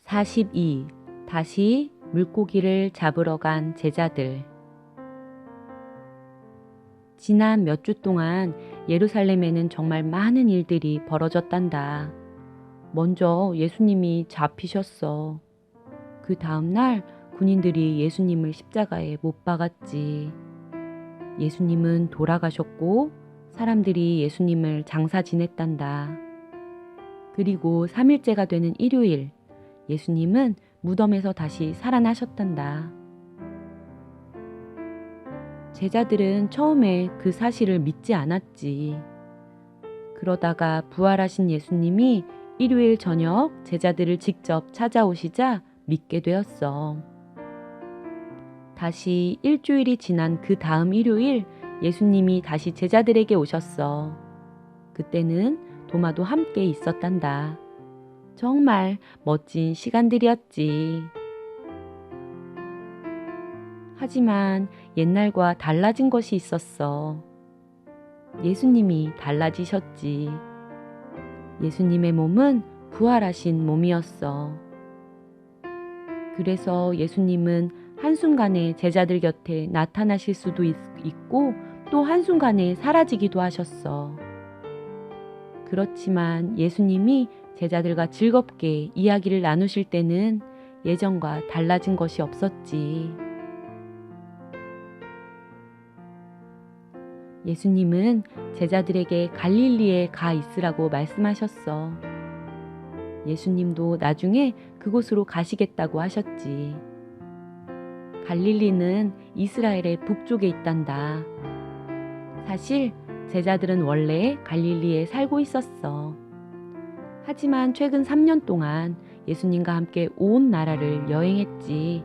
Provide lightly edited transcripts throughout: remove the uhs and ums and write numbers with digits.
42. 다시 물고기를 잡으러 간 제자들. 지난 몇 주 동안 예루살렘에는 정말 많은 일들이 벌어졌단다. 먼저 예수님이 잡히셨어. 그 다음 날 군인들이 예수님을 십자가에 못 박았지. 예수님은 돌아가셨고 사람들이 예수님을 장사 지냈단다. 그리고 3일째가 되는 일요일, 예수님은 무덤에서 다시 살아나셨단다. 제자들은 처음에 그 사실을 믿지 않았지. 그러다가 부활하신 예수님이 일요일 저녁 제자들을 직접 찾아오시자 믿게 되었어. 다시 일주일이 지난 그 다음 일요일 예수님이 다시 제자들에게 오셨어. 그때는 도마도 함께 있었단다. 정말 멋진 시간들이었지. 하지만 옛날과 달라진 것이 있었어. 예수님이 달라지셨지. 예수님의 몸은 부활하신 몸이었어. 그래서 예수님은 한순간에 제자들 곁에 나타나실 수도 있고 또 한순간에 사라지기도 하셨어. 그렇지만 예수님이 제자들과 즐겁게 이야기를 나누실 때는 예전과 달라진 것이 없었지. 예수님은 제자들에게 갈릴리에 가 있으라고 말씀하셨어. 예수님도 나중에 그곳으로 가시겠다고 하셨지. 갈릴리는 이스라엘의 북쪽에 있단다. 사실 제자들은 원래 갈릴리에 살고 있었어. 하지만 최근 3년 동안 예수님과 함께 온 나라를 여행했지.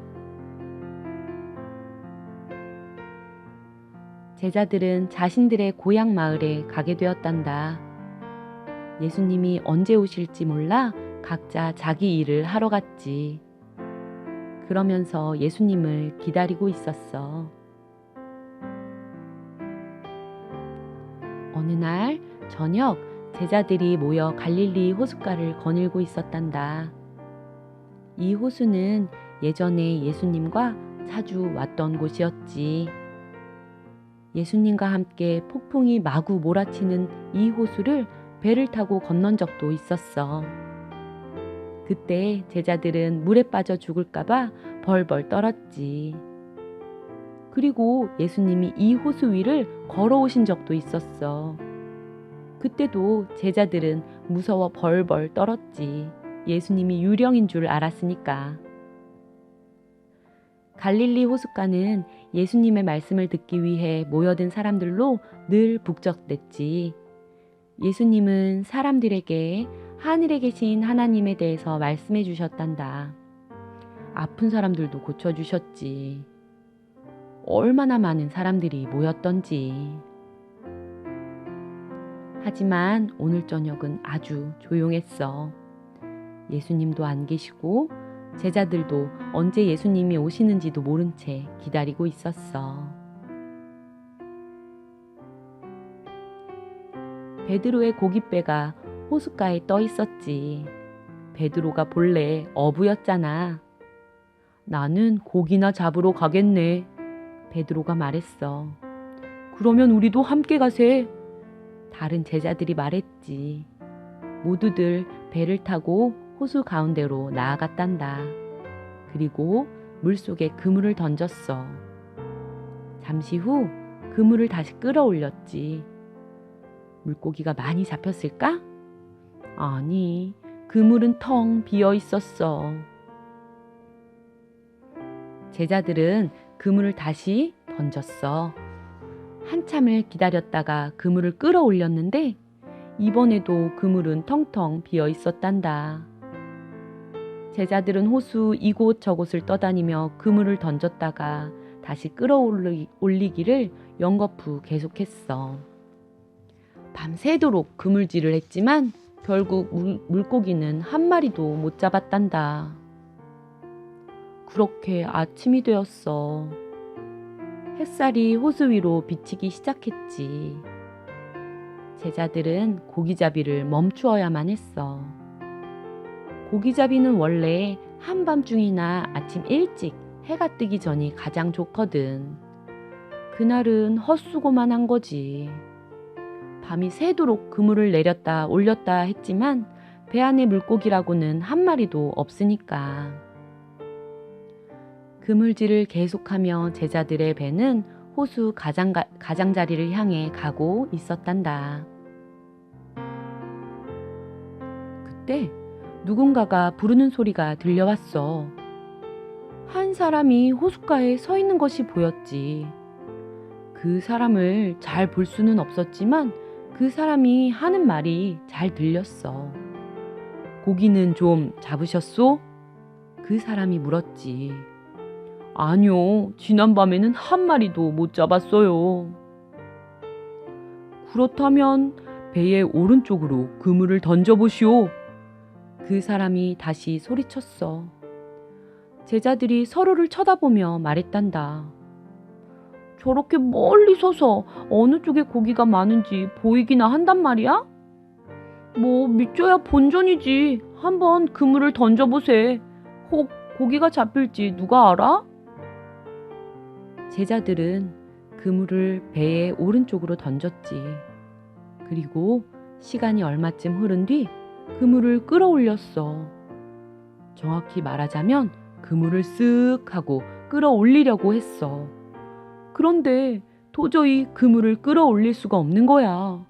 제자들은 자신들의 고향 마을에 가게 되었단다. 예수님이 언제 오실지 몰라 각자 자기 일을 하러 갔지. 그러면서 예수님을 기다리고 있었어. 어느 날 저녁 제자들이 모여 갈릴리 호숫가를 거닐고 있었단다. 이 호수는 예전에 예수님과 자주 왔던 곳이었지. 예수님과 함께 폭풍이 마구 몰아치는 이 호수를 배를 타고 건넌 적도 있었어. 그때 제자들은 물에 빠져 죽을까봐 벌벌 떨었지. 그리고 예수님이 이 호수 위를 걸어오신 적도 있었어. 그때도 제자들은 무서워 벌벌 떨었지. 예수님이 유령인 줄 알았으니까. 갈릴리 호숫가는 예수님의 말씀을 듣기 위해 모여든 사람들로 늘 북적댔지. 예수님은 사람들에게 하늘에 계신 하나님에 대해서 말씀해 주셨단다. 아픈 사람들도 고쳐주셨지. 얼마나 많은 사람들이 모였던지. 하지만 오늘 저녁은 아주 조용했어. 예수님도 안 계시고 제자들도 언제 예수님이 오시는지도 모른 채 기다리고 있었어. 베드로의 고깃배가 호숫가에 떠 있었지. 베드로가 본래 어부였잖아. 나는 고기나 잡으러 가겠네. 베드로가 말했어. 그러면 우리도 함께 가세. 다른 제자들이 말했지. 모두들 배를 타고 호수 가운데로 나아갔단다. 그리고 물속에 그물을 던졌어. 잠시 후 그물을 다시 끌어올렸지. 물고기가 많이 잡혔을까? 아니, 그물은 텅 비어 있었어. 제자들은 그물을 다시 던졌어. 한참을 기다렸다가 그물을 끌어올렸는데 이번에도 그물은 텅텅 비어 있었단다. 제자들은 호수 이곳저곳을 떠다니며 그물을 던졌다가 다시 끌어올리기를 연거푸 계속했어. 밤새도록 그물질을 했지만 결국 물고기는 한 마리도 못 잡았단다. 그렇게 아침이 되었어. 햇살이 호수 위로 비치기 시작했지. 제자들은 고기잡이를 멈추어야만 했어. 고기잡이는 원래 한밤중이나 아침 일찍 해가 뜨기 전이 가장 좋거든. 그날은 헛수고만 한 거지. 밤이 새도록 그물을 내렸다 올렸다 했지만 배 안에 물고기라고는 한 마리도 없으니까. 그물질을 계속하며 제자들의 배는 호수 가장자리를 향해 가고 있었단다. 그때 누군가가 부르는 소리가 들려왔어. 한 사람이 호숫가에 서 있는 것이 보였지. 그 사람을 잘 볼 수는 없었지만 그 사람이 하는 말이 잘 들렸어. 고기는 좀 잡으셨소? 그 사람이 물었지. 아니요, 지난밤에는 한 마리도 못 잡았어요. 그렇다면 배의 오른쪽으로 그물을 던져보시오. 그 사람이 다시 소리쳤어. 제자들이 서로를 쳐다보며 말했단다. 저렇게 멀리 서서 어느 쪽에 고기가 많은지 보이기나 한단 말이야? 뭐 믿져야 본전이지. 한번 그물을 던져보세. 혹 고기가 잡힐지 누가 알아? 제자들은 그물을 배의 오른쪽으로 던졌지. 그리고 시간이 얼마쯤 흐른 뒤 그물을 끌어올렸어. 정확히 말하자면 그물을 쓱 하고 끌어올리려고 했어. 그런데 도저히 그물을 끌어올릴 수가 없는 거야.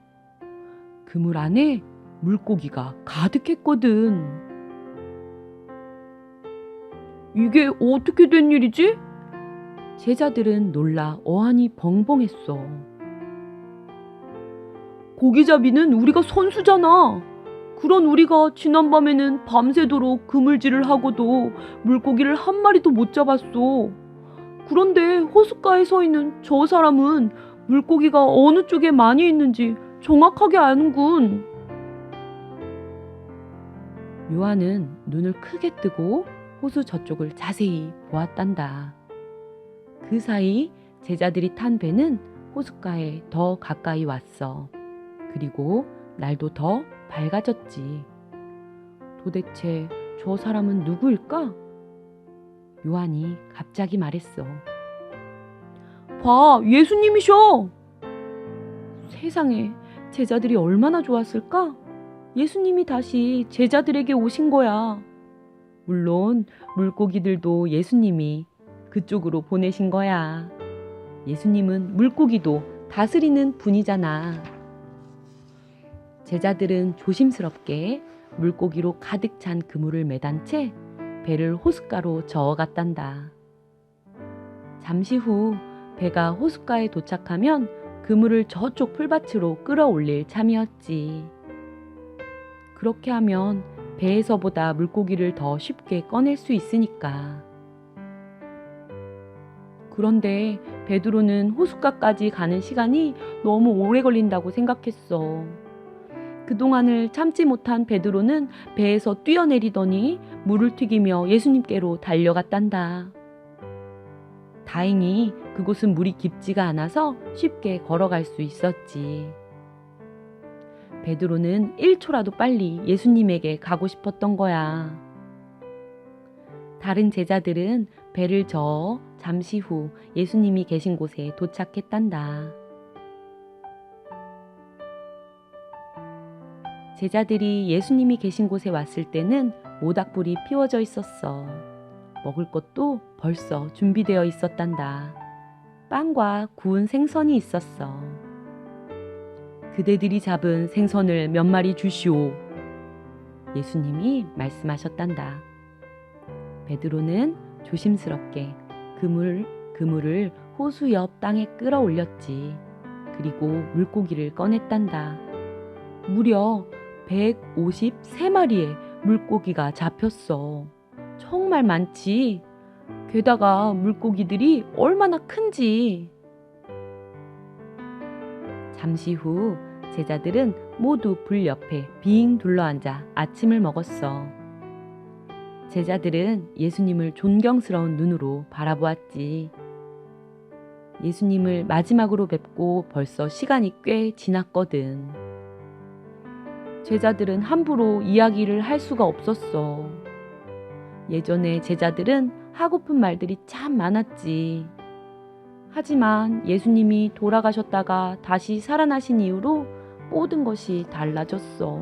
그물 안에 물고기가 가득했거든. 이게 어떻게 된 일이지? 제자들은 놀라 어안이 벙벙했어. 고기잡이는 우리가 선수잖아. 그런 우리가 지난밤에는 밤새도록 그물질을 하고도 물고기를 한 마리도 못 잡았어. 그런데 호숫가에 서 있는 저 사람은 물고기가 어느 쪽에 많이 있는지 정확하게 아는군. 요한은 눈을 크게 뜨고 호수 저쪽을 자세히 보았단다. 그 사이 제자들이 탄 배는 호숫가에 더 가까이 왔어. 그리고 날도 더 밝아졌지. 도대체 저 사람은 누구일까? 요한이 갑자기 말했어. 봐, 예수님이셔! 세상에, 제자들이 얼마나 좋았을까? 예수님이 다시 제자들에게 오신 거야. 물론 물고기들도 예수님이 그쪽으로 보내신 거야. 예수님은 물고기도 다스리는 분이잖아. 제자들은 조심스럽게 물고기로 가득 찬 그물을 매단 채 배를 호숫가로 저어갔단다. 잠시 후 배가 호숫가에 도착하면 그물을 저쪽 풀밭으로 끌어올릴 참이었지. 그렇게 하면 배에서보다 물고기를 더 쉽게 꺼낼 수 있으니까. 그런데 베드로는 호숫가까지 가는 시간이 너무 오래 걸린다고 생각했어. 그동안을 참지 못한 베드로는 배에서 뛰어내리더니 물을 튀기며 예수님께로 달려갔단다. 다행히 그곳은 물이 깊지가 않아서 쉽게 걸어갈 수 있었지. 베드로는 1초라도 빨리 예수님에게 가고 싶었던 거야. 다른 제자들은 배를 저어 잠시 후 예수님이 계신 곳에 도착했단다. 제자들이 예수님이 계신 곳에 왔을 때는 모닥불이 피워져 있었어. 먹을 것도 벌써 준비되어 있었단다. 빵과 구운 생선이 있었어. 그대들이 잡은 생선을 몇 마리 주시오. 예수님이 말씀하셨단다. 베드로는 조심스럽게 그물을 호수 옆 땅에 끌어올렸지. 그리고 물고기를 꺼냈단다. 무려 153마리의 물고기가 잡혔어. 정말 많지. 게다가 물고기들이 얼마나 큰지. 잠시 후 제자들은 모두 불 옆에 빙 둘러앉아 아침을 먹었어. 제자들은 예수님을 존경스러운 눈으로 바라보았지. 예수님을 마지막으로 뵙고 벌써 시간이 꽤 지났거든. 제자들은 함부로 이야기를 할 수가 없었어. 예전에 제자들은 하고픈 말들이 참 많았지. 하지만 예수님이 돌아가셨다가 다시 살아나신 이후로 모든 것이 달라졌어.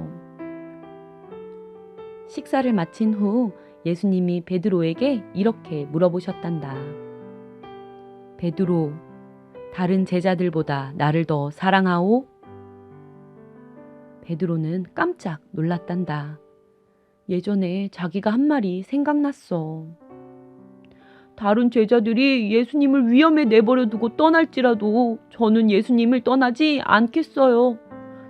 식사를 마친 후 예수님이 베드로에게 이렇게 물어보셨단다. 베드로, 다른 제자들보다 나를 더 사랑하오? 베드로는 깜짝 놀랐단다. 예전에 자기가 한 말이 생각났어. 다른 제자들이 예수님을 위험에 내버려 두고 떠날지라도 저는 예수님을 떠나지 않겠어요.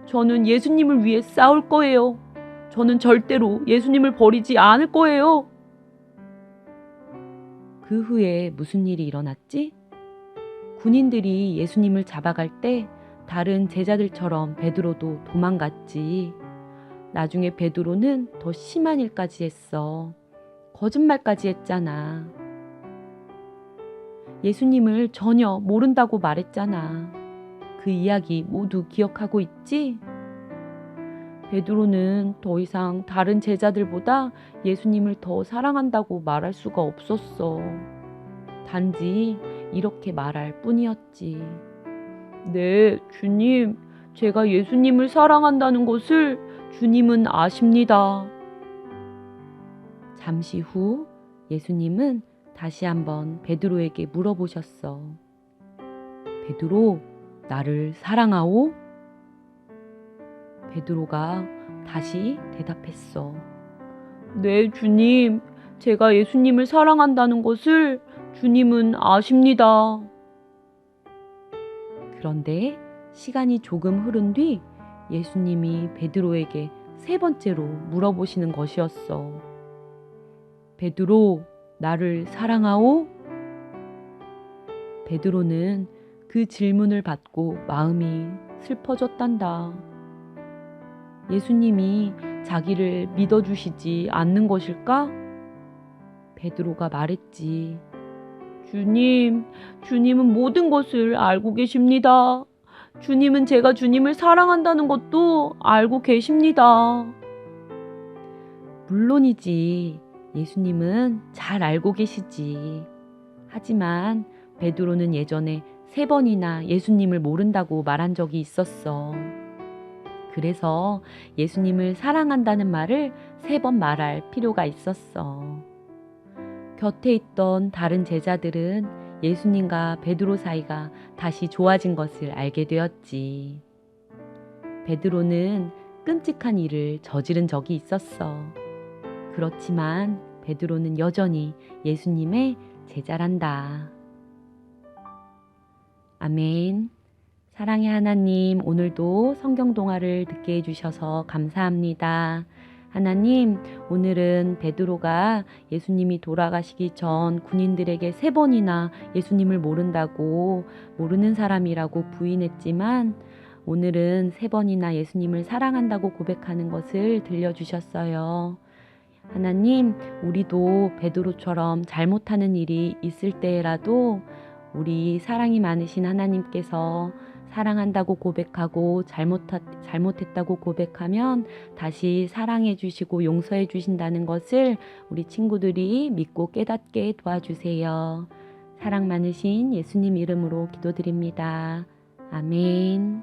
저는 예수님을 위해 싸울 거예요. 저는 절대로 예수님을 버리지 않을 거예요. 그 후에 무슨 일이 일어났지? 군인들이 예수님을 잡아갈 때 다른 제자들처럼 베드로도 도망갔지. 나중에 베드로는 더 심한 일까지 했어. 거짓말까지 했잖아. 예수님을 전혀 모른다고 말했잖아. 그 이야기 모두 기억하고 있지? 베드로는 더 이상 다른 제자들보다 예수님을 더 사랑한다고 말할 수가 없었어. 단지 이렇게 말할 뿐이었지. 네, 주님, 제가 예수님을 사랑한다는 것을 주님은 아십니다. 잠시 후 예수님은 다시 한번 베드로에게 물어보셨어. 베드로, 나를 사랑하오? 베드로가 다시 대답했어. 네, 주님, 제가 예수님을 사랑한다는 것을 주님은 아십니다. 그런데 시간이 조금 흐른 뒤 예수님이 베드로에게 세 번째로 물어보시는 것이었어. 베드로, 나를 사랑하오? 베드로는 그 질문을 받고 마음이 슬퍼졌단다. 예수님이 자기를 믿어주시지 않는 것일까? 베드로가 말했지. 주님, 주님은 모든 것을 알고 계십니다. 주님은 제가 주님을 사랑한다는 것도 알고 계십니다. 물론이지. 예수님은 잘 알고 계시지. 하지만 베드로는 예전에 3번이나 예수님을 모른다고 말한 적이 있었어. 그래서 예수님을 사랑한다는 말을 3번 말할 필요가 있었어. 곁에 있던 다른 제자들은 예수님과 베드로 사이가 다시 좋아진 것을 알게 되었지. 베드로는 끔찍한 일을 저지른 적이 있었어. 그렇지만 베드로는 여전히 예수님의 제자란다. 아멘. 사랑의 하나님, 오늘도 성경 동화를 듣게 해주셔서 감사합니다. 하나님, 오늘은 베드로가 예수님이 돌아가시기 전 군인들에게 3번이나 예수님을 모른다고, 모르는 사람이라고 부인했지만 오늘은 3번이나 예수님을 사랑한다고 고백하는 것을 들려주셨어요. 하나님, 우리도 베드로처럼 잘못하는 일이 있을 때라도 우리 사랑이 많으신 하나님께서 사랑한다고 고백하고 잘못했다고 고백하면 다시 사랑해 주시고 용서해 주신다는 것을 우리 친구들이 믿고 깨닫게 도와주세요. 사랑 많으신 예수님 이름으로 기도드립니다. 아멘.